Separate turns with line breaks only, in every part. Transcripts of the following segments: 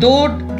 2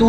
2